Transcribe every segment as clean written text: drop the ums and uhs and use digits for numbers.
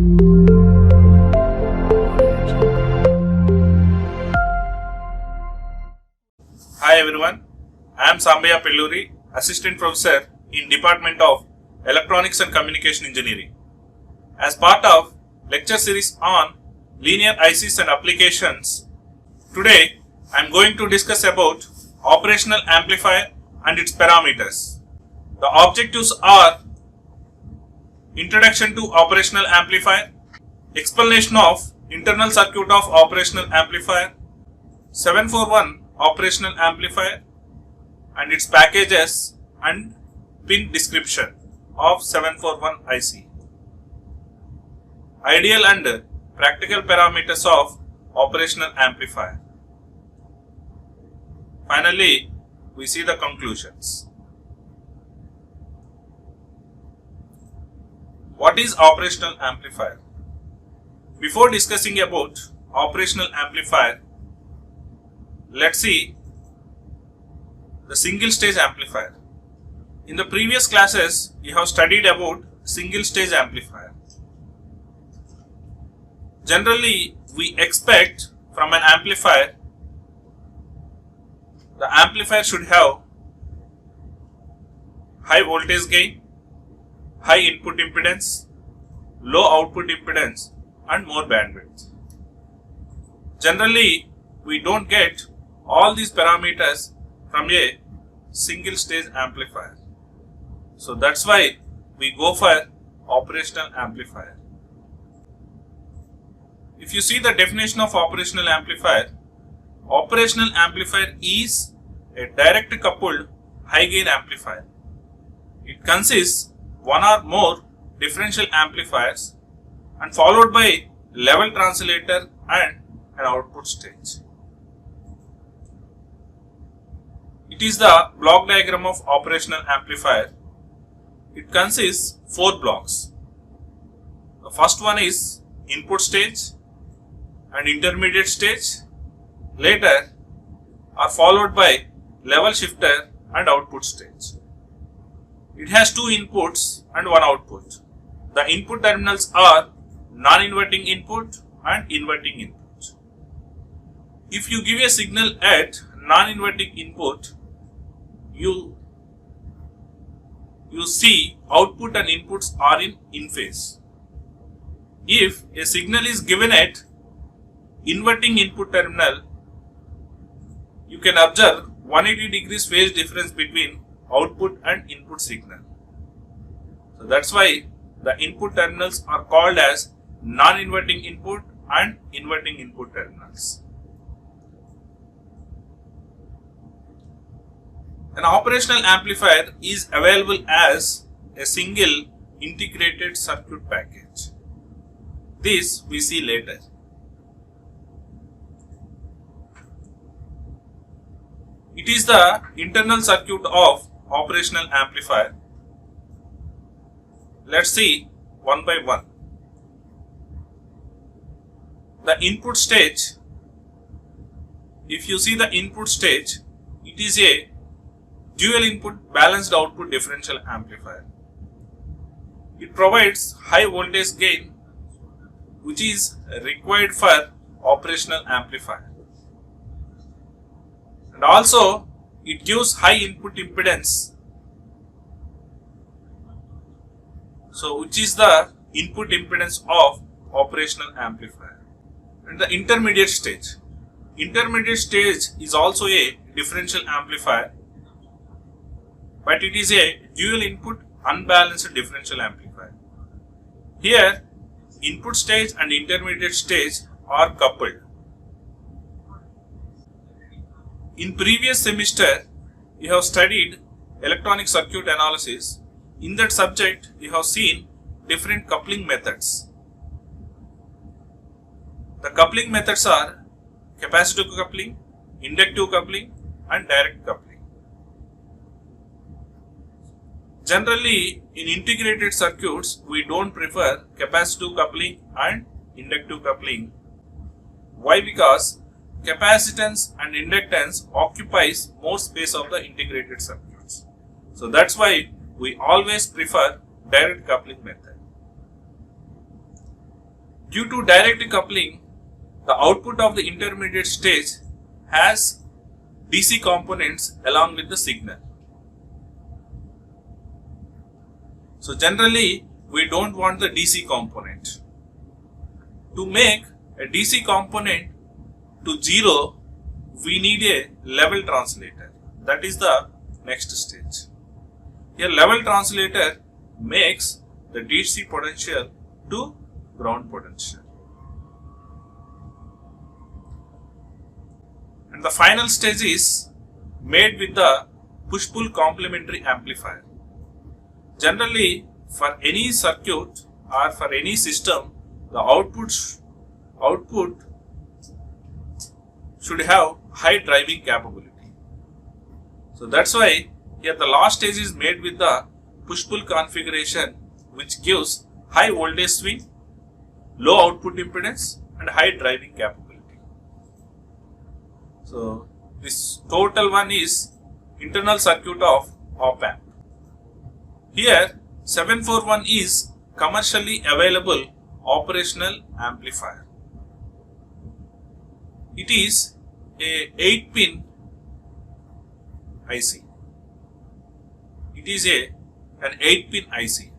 Hi everyone, I am Sambaya Pelluri, Assistant Professor in Department of Electronics and Communication Engineering. As part of lecture series on linear ICs and applications, today I am going to discuss about operational amplifier and its parameters. The objectives are introduction to operational amplifier, explanation of internal circuit of operational amplifier, 741 operational amplifier and its packages and pin description of 741 IC. Ideal and practical parameters of operational amplifier. Finally, we see the conclusions. What is operational amplifier? Before discussing about operational amplifier, let's see the single stage amplifier. In the previous classes, you have studied about single stage amplifier. Generally, we expect from an amplifier, the amplifier should have high voltage gain, high input impedance, low output impedance and more bandwidth. Generally, we don't get all these parameters from a single stage amplifier. So that's why we go for operational amplifier. If you see the definition of operational amplifier is a direct coupled high gain amplifier. It consists one or more differential amplifiers and followed by level translator and an output stage. It is the block diagram of operational amplifier. It consists 4 blocks. The first one is input stage and intermediate stage. Later are followed by level shifter and output stage. It has 2 inputs and 1 output. The input terminals are non-inverting input and inverting input. If you give a signal at non-inverting input, you see output and inputs are in phase. If a signal is given at inverting input terminal, you can observe 180 degrees phase difference between output and input signal. So that's why the input terminals are called as non-inverting input and inverting input terminals. An operational amplifier is available as a single integrated circuit package. This we see later. It is the internal circuit of operational amplifier. Let's see one by one. The input stage, if you see the input stage, it is a dual input balanced output differential amplifier. It provides high voltage gain which is required for operational amplifier. And also it gives high input impedance, so which is the input impedance of operational amplifier. And the intermediate stage is also a differential amplifier, but it is a dual input unbalanced differential amplifier. Here input stage and intermediate stage are coupled. In previous semester, you have studied electronic circuit analysis. In that subject, you have seen different coupling methods. The coupling methods are capacitive coupling, inductive coupling and direct coupling. Generally, in integrated circuits, we don't prefer capacitive coupling and inductive coupling. Why? Because capacitance and inductance occupies more space of the integrated circuits. So that's why we always prefer direct coupling method. Due to direct coupling, the output of the intermediate stage has DC components along with the signal. So generally, we don't want the DC component. To make a DC component to 0, we need a level translator. That is the next stage. A level translator makes the DC potential to ground potential. And the final stage is made with the push-pull complementary amplifier. Generally, for any circuit or for any system, the output should have high driving capability. So that's why here the last stage is made with the push-pull configuration, which gives high voltage swing, low output impedance and high driving capability. So this total one is internal circuit of op-amp. Here 741 is commercially available operational amplifier. It is a 8-pin IC. It is an 8-pin IC.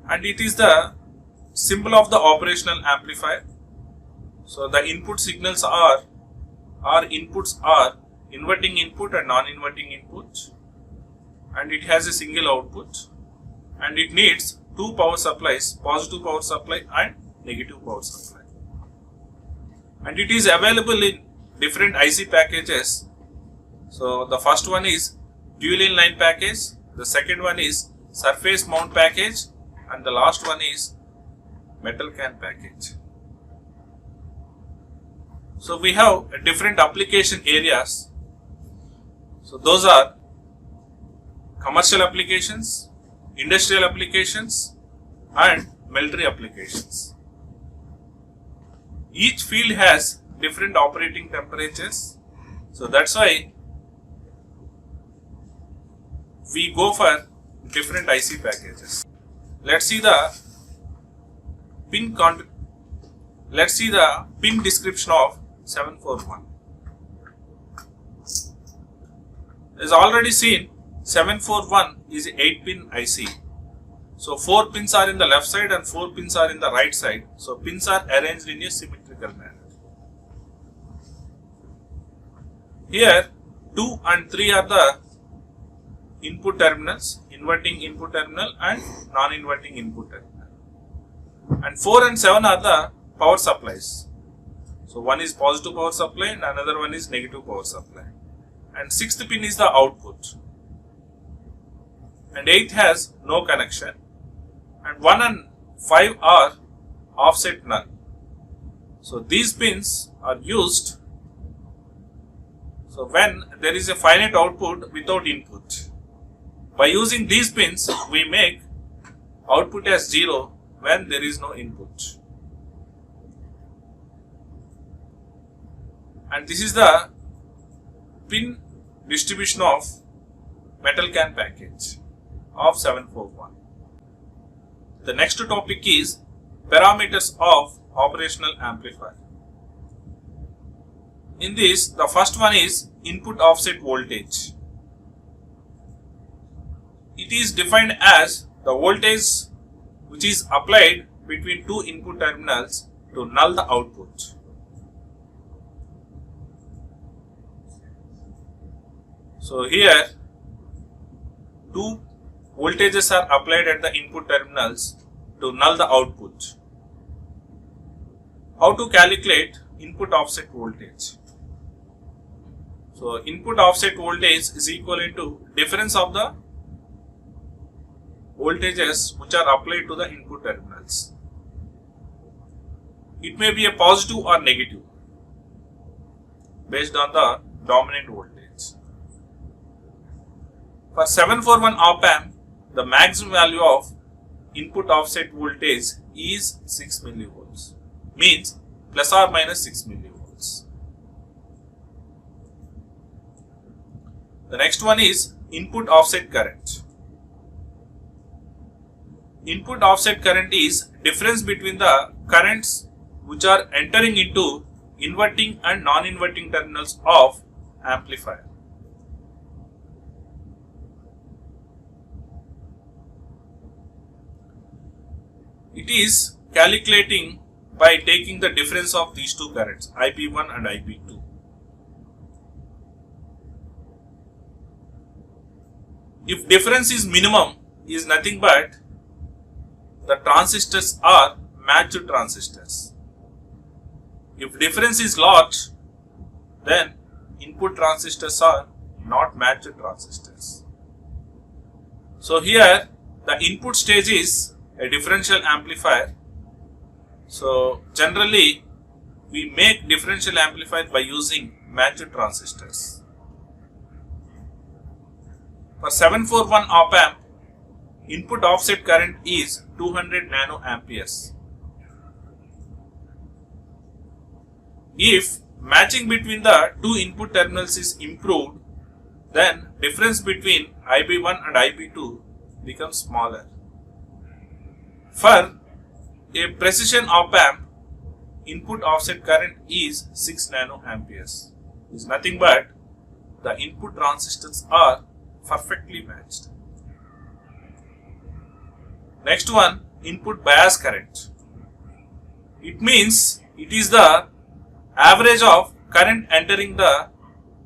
And it is the symbol of the operational amplifier. So the input signals are inputs are inverting input and non-inverting input, and it has a single output, and it needs two power supplies, positive power supply and negative power supply, and it is available in different IC packages. So the first one is dual inline package, the second one is surface mount package, and the last one is metal can package. So we have different application areas. So those are commercial applications, industrial applications and military applications. Each field has different operating temperatures. So that's why we go for different IC packages. Let's see the pin description of 741. As already seen, 741 is a 8-pin IC. So 4 pins are in the left side and 4 pins are in the right side. So pins are arranged in a symmetrical manner. Here 2 and 3 are the input terminals, inverting input terminal and non-inverting input terminal. And 4 and 7 are the power supplies. So one is positive power supply and another one is negative power supply. And 6th pin is the output. And 8 has no connection. And 1 and 5 are offset null. So these pins are used when there is a finite output without input. By using these pins, we make output as 0 when there is no input. And this is the pin distribution of metal can package of 741. The next topic is parameters of operational amplifier. In this, the first one is input offset voltage. It is defined as the voltage which is applied between two input terminals to null the output. So here two voltages are applied at the input terminals to null the output. How to calculate input offset voltage? So input offset voltage is equivalent to difference of the voltages which are applied to the input terminals. It may be a positive or negative based on the dominant voltage. For 741 op-amp, the maximum value of input offset voltage is 6 millivolts, means plus or minus 6 millivolts. The next one is input offset current. input offset current is difference between the currents which are entering into inverting and non-inverting terminals of amplifier. It is calculating by taking the difference of these two currents, IP1 and IP2. If difference is minimum, is nothing but the transistors are matched transistors. If difference is large, then input transistors are not matched transistors. So here the input stage is a differential amplifier. So generally we make differential amplifier by using matched transistors. For 741 op amp, input offset current is 200 nanoamperes. If matching between the two input terminals is improved, then difference between IB1 and IB2 becomes smaller. For a precision op amp, input offset current is 6 nanoamperes. It is nothing but the input transistors are perfectly matched. Next one, input bias current. It means it is the average of current entering the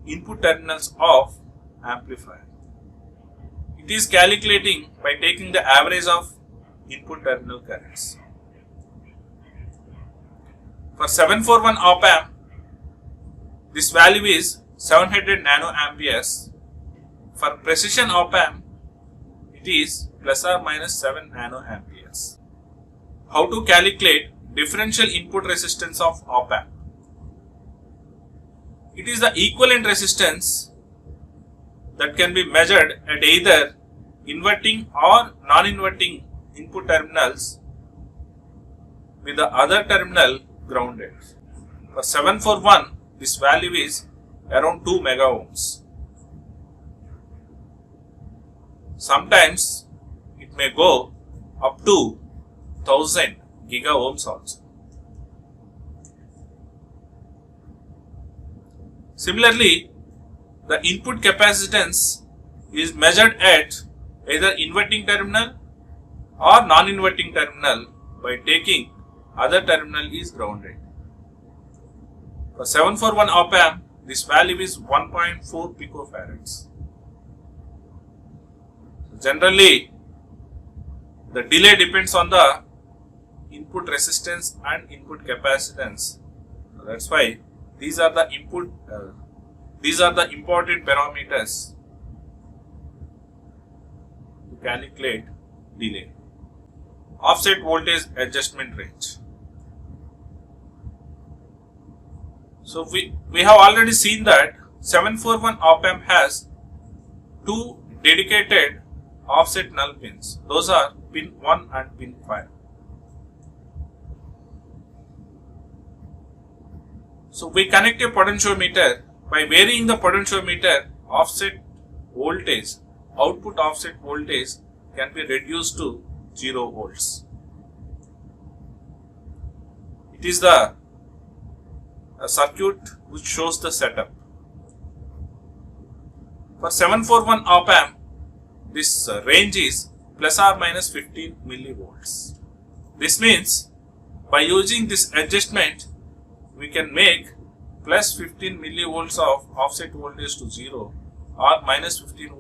input terminals of amplifier. It is calculating by taking the average of input terminal currents. For 741 op amp, this value is 700 nanoamperes. For precision op amp, it is plus or minus 7 nanoamperes. How to calculate differential input resistance of op amp? It is the equivalent resistance that can be measured at either inverting or non-inverting input terminals with the other terminal grounded. For 741, this value is around 2 mega ohms. Sometimes it may go up to 1000 giga ohms also. Similarly, the input capacitance is measured at either inverting terminal or non-inverting terminal by taking other terminal is grounded. For 741 op amp, this value is 1.4 picofarads. Generally, the delay depends on the input resistance and input capacitance. That's why these are the important parameters to calculate delay. Offset voltage adjustment range. So we have already seen that 741 op amp has two dedicated offset null pins. Those are pin 1 and pin 5. So we connect a potentiometer. By varying the potentiometer offset voltage, output offset voltage can be reduced to 0 volts. It is the circuit which shows the setup. For 741 op amp, this range is plus or minus 15 millivolts. This means by using this adjustment, we can make plus 15 millivolts of offset voltage to 0 or minus 15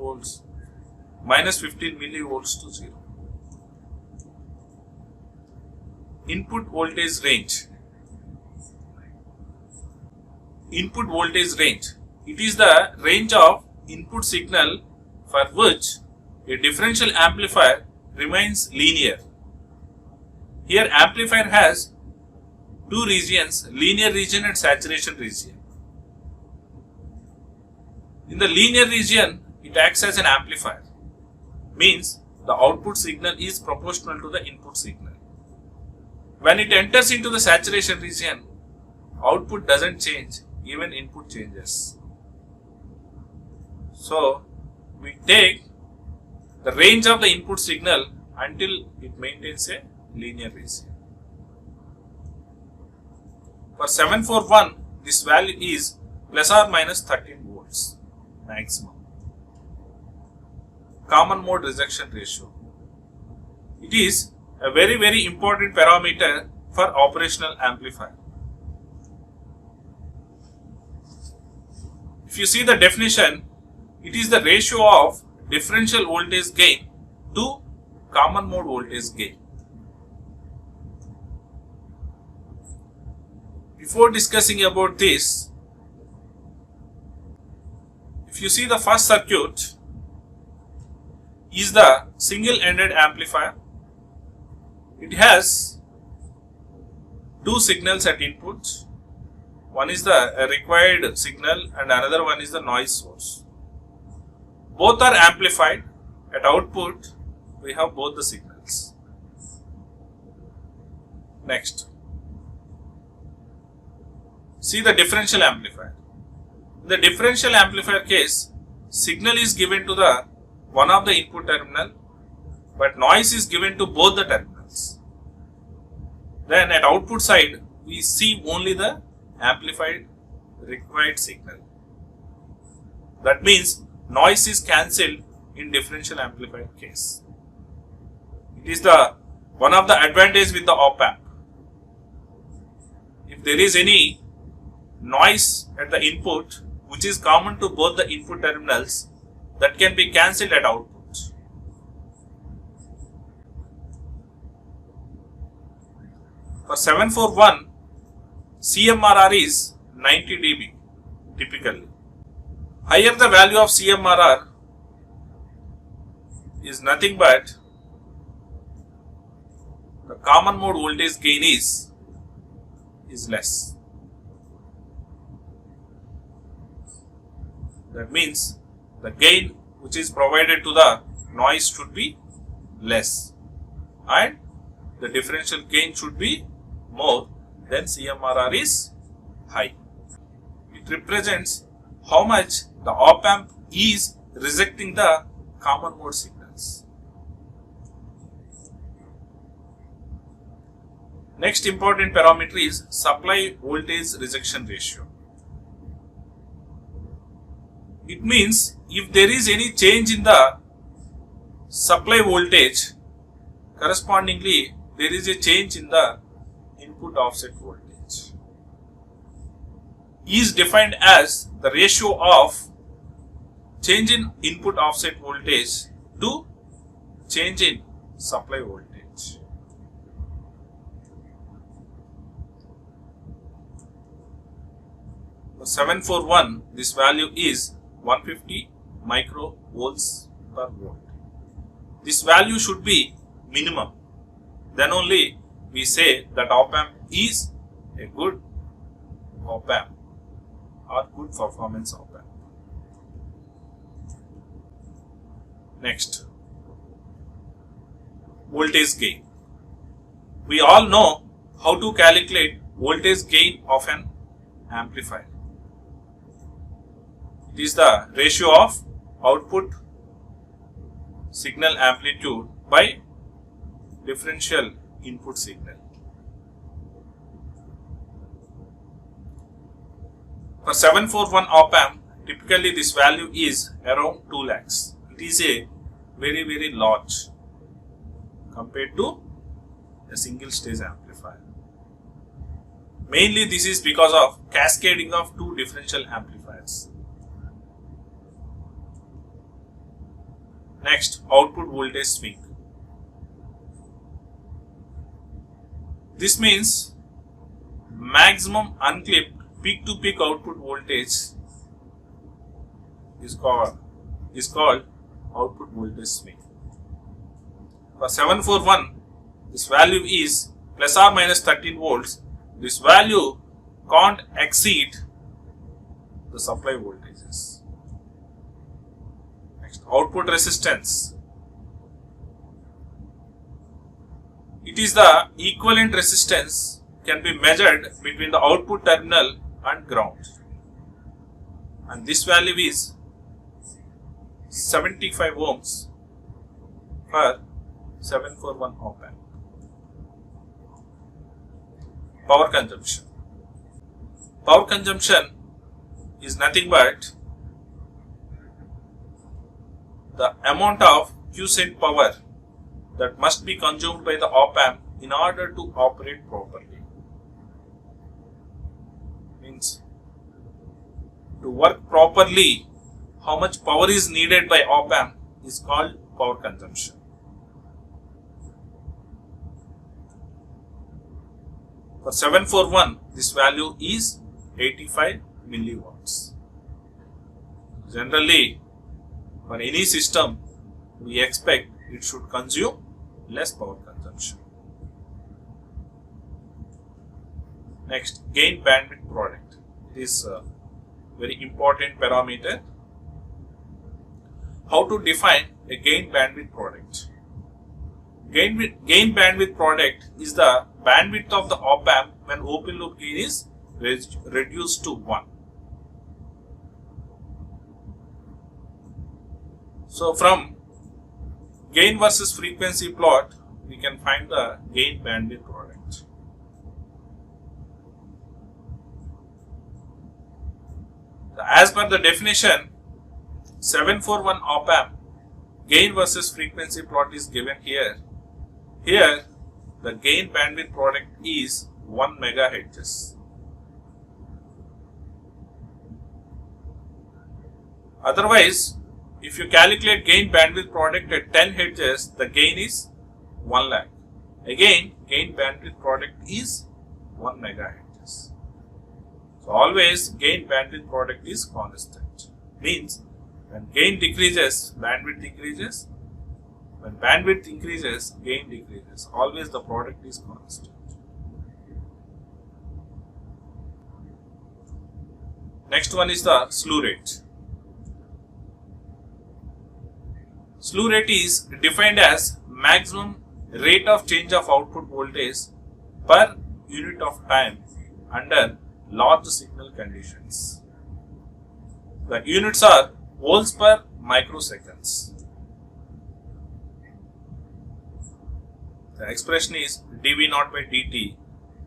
millivolts to 0. Input voltage range. Input voltage range. It is the range of input signal for which a differential amplifier remains linear. Here amplifier has two regions, linear region and saturation region. In the linear region, it acts as an amplifier. Means the output signal is proportional to the input signal. When it enters into the saturation region, output doesn't change, even input changes. So we take the range of the input signal until it maintains a linear ratio. For 741, this value is plus or minus 13 volts maximum. Common mode rejection ratio. It is a very important parameter for operational amplifier. If you see the definition, it is the ratio of differential voltage gain to common mode voltage gain. Before discussing about this, if you see the first circuit is the single-ended amplifier. It has two signals at input. One is the required signal and another one is the noise source. Both are amplified. At output, we have both the signals. Next, see the differential amplifier. In the differential amplifier case, signal is given to the one of the input terminal, but noise is given to both the terminals. Then at output side, we see only the amplified required signal. That means noise is cancelled in differential amplifier case. It is the one of the advantage with the op amp. If there is any noise at the input which is common to both the input terminals, that can be cancelled at output. For 741, CMRR is 90 dB typically. Higher the value of CMRR is nothing but the common mode voltage gain is less. That means the gain which is provided to the noise should be less and the differential gain should be more than CMRR is high. It represents how much the op amp is rejecting the common mode signals. Next important parameter is supply voltage rejection ratio. It means if there is any change in the supply voltage, correspondingly there is a change in the input offset voltage. Is defined as the ratio of change in input offset voltage to change in supply voltage. For 741, this value is 150 microvolts per volt. This value should be minimum. Then only we say that op amp is a good op amp or good performance op amp. Next, voltage gain. We all know how to calculate voltage gain of an amplifier. It is the ratio of output signal amplitude by differential input signal. For 741 op amp, typically this value is around 2 lakhs. It is a very large compared to a single stage amplifier. Mainly this is because of cascading of two differential amplifiers. Next, output voltage swing. This means maximum unclipped peak to peak output voltage is called output voltage swing. For 741, this value is plus or minus 13 volts. This value can't exceed the supply voltages. Next, output resistance. It is the equivalent resistance can be measured between the output terminal and ground, and this value is 75 ohms for 741 op amp. Power consumption. Power consumption is nothing but the amount of quiescent power that must be consumed by the op amp in order to operate properly. Means to work properly, how much power is needed by op amp is called power consumption. For 741, this value is 85 milliwatts. Generally, for any system, we expect it should consume less power consumption. Next, gain bandwidth product. It is a very important parameter. How to define a gain bandwidth product? Gain bandwidth product is the bandwidth of the op amp when open loop gain is reduced to 1. So from gain versus frequency plot, we can find the gain bandwidth product. As per the definition, 741 op amp gain versus frequency plot is given here. Here, the gain bandwidth product is 1 megahertz. Otherwise, if you calculate gain bandwidth product at 10 Hz, the gain is 1 lakh. Again, gain bandwidth product is 1 megahertz. So always gain bandwidth product is constant. Means when gain decreases, bandwidth decreases. When bandwidth increases, gain decreases. Always the product is constant. Next one is the slew rate. Slew rate is defined as maximum rate of change of output voltage per unit of time under large signal conditions. The units are volts per microseconds. The expression is dV naught by dt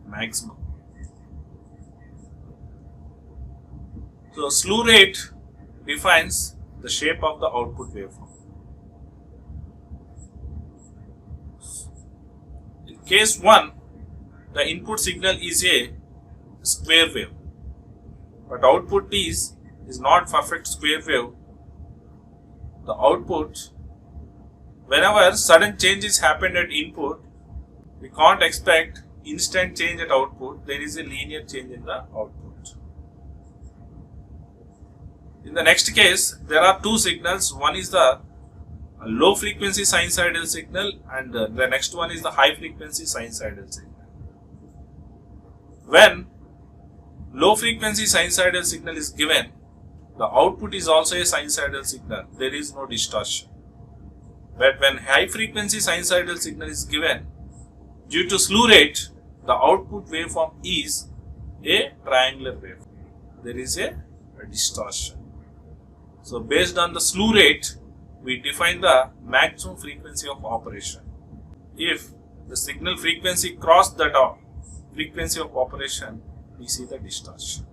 maximum. So slew rate defines the shape of the output waveform. In case 1, the input signal is a square wave, but output is not perfect square wave. The output, whenever sudden changes happen at input, we can't expect instant change at output. There is a linear change in the output. In the next case, there are two signals. One is the low frequency sinusoidal signal and the next one is the high frequency sinusoidal signal. When low frequency sinusoidal signal is given, the output is also a sinusoidal signal. There is no distortion. But when high frequency sinusoidal signal is given, due to slew rate, the output waveform is a triangular waveform. There is a distortion. So based on the slew rate, we define the maximum frequency of operation. If the signal frequency cross that frequency of operation, we see the distortion.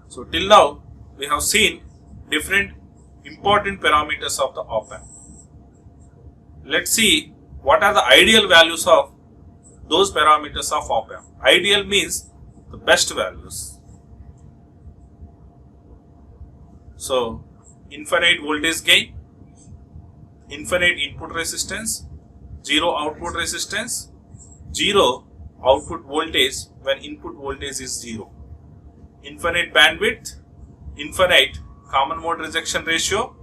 So till now, we have seen different important parameters of the op amp. Let's see what are the ideal values of those parameters of op amp. Ideal means the best values. So, infinite voltage gain, infinite input resistance, zero output resistance, zero output voltage when input voltage is zero, infinite bandwidth, infinite common mode rejection ratio,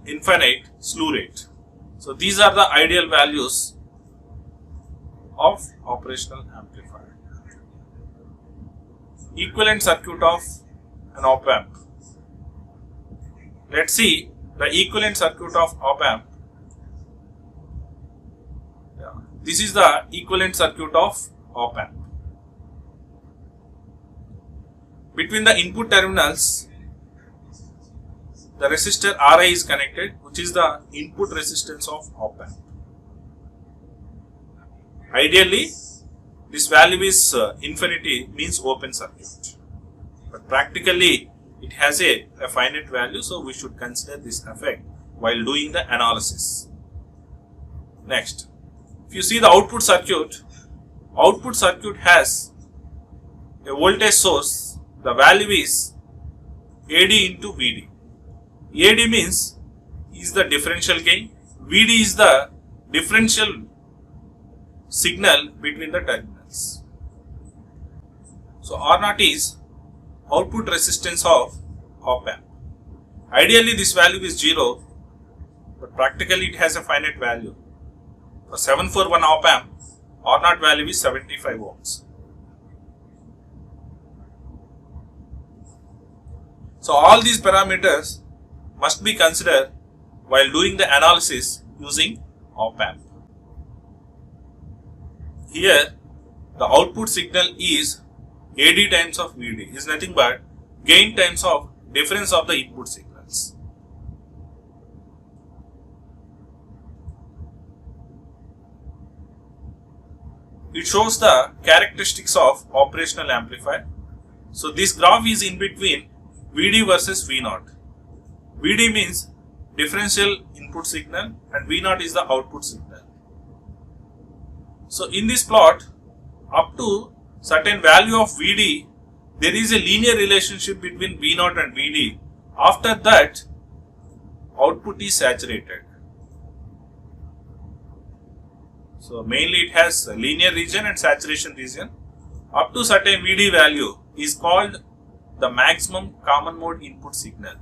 infinite slew rate. So these are the ideal values of operational amplifier. Equivalent circuit of an op amp. Let's see the equivalent circuit of op amp. This is the equivalent circuit of op amp. Between the input terminals, the resistor Ri is connected, which is the input resistance of op amp. Ideally, this value is infinity, means open circuit, but practically it has a finite value, so we should consider this effect while doing the analysis. Next, if you see the output circuit has a voltage source. The value is AD into VD. AD means is the differential gain, VD is the differential signal between the terminals. So R0 is output resistance of op amp. Ideally this value is 0, but practically it has a finite value. For 741 op amp, R0 value is 75 ohms. So all these parameters must be considered while doing the analysis using op amp. Here the output signal is AD times of VD, is nothing but gain times of difference of the input signals. It shows the characteristics of operational amplifier. So this graph is in between VD versus V0. VD means differential input signal and V0 is the output signal. So in this plot, up to certain value of VD, there is a linear relationship between V0 and VD. After that, output is saturated. So mainly it has a linear region and saturation region. Up to certain VD value is called the maximum common mode input signal.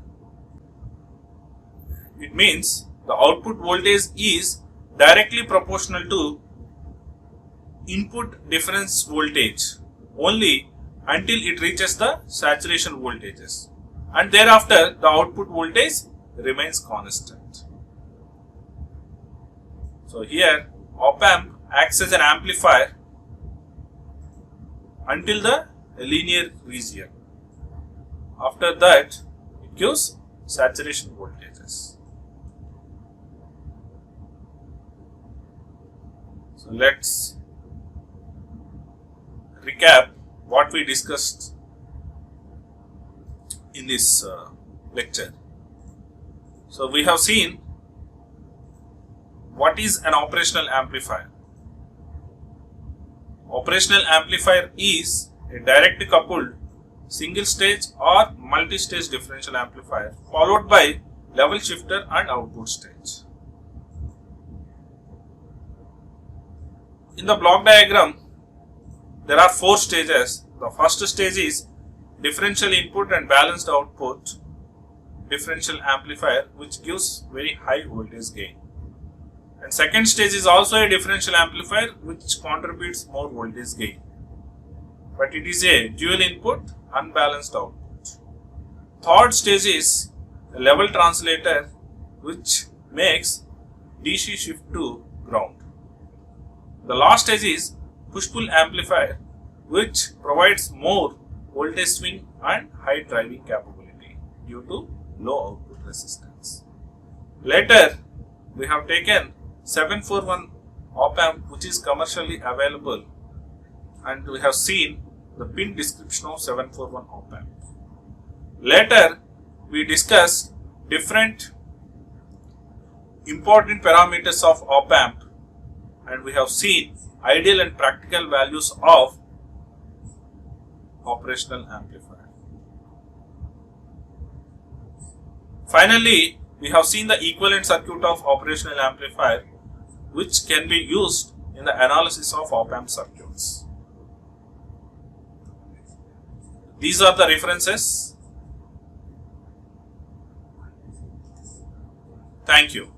It means the output voltage is directly proportional to input difference voltage only until it reaches the saturation voltages, and thereafter the output voltage remains constant. So here op amp acts as an amplifier until the linear region. After that, it gives saturation voltages. So let's recap what we discussed in this lecture. So we have seen what is an operational amplifier. Operational amplifier is a directly coupled single stage or multi-stage differential amplifier followed by level shifter and output stage. In the block diagram, there are 4 stages. The first stage is differential input and balanced output differential amplifier, which gives very high voltage gain. And second stage is also a differential amplifier which contributes more voltage gain, but it is a dual input unbalanced output. Third stage is a level translator which makes DC shift to ground. The last stage is push-pull amplifier which provides more voltage swing and high driving capability due to low output resistance. Later, we have taken 741 op amp which is commercially available, and we have seen the pin description of 741 op amp. Later, we discussed different important parameters of op amp, and we have seen ideal and practical values of operational amplifier. Finally, we have seen the equivalent circuit of operational amplifier which can be used in the analysis of op amp circuits. These are the references. Thank you.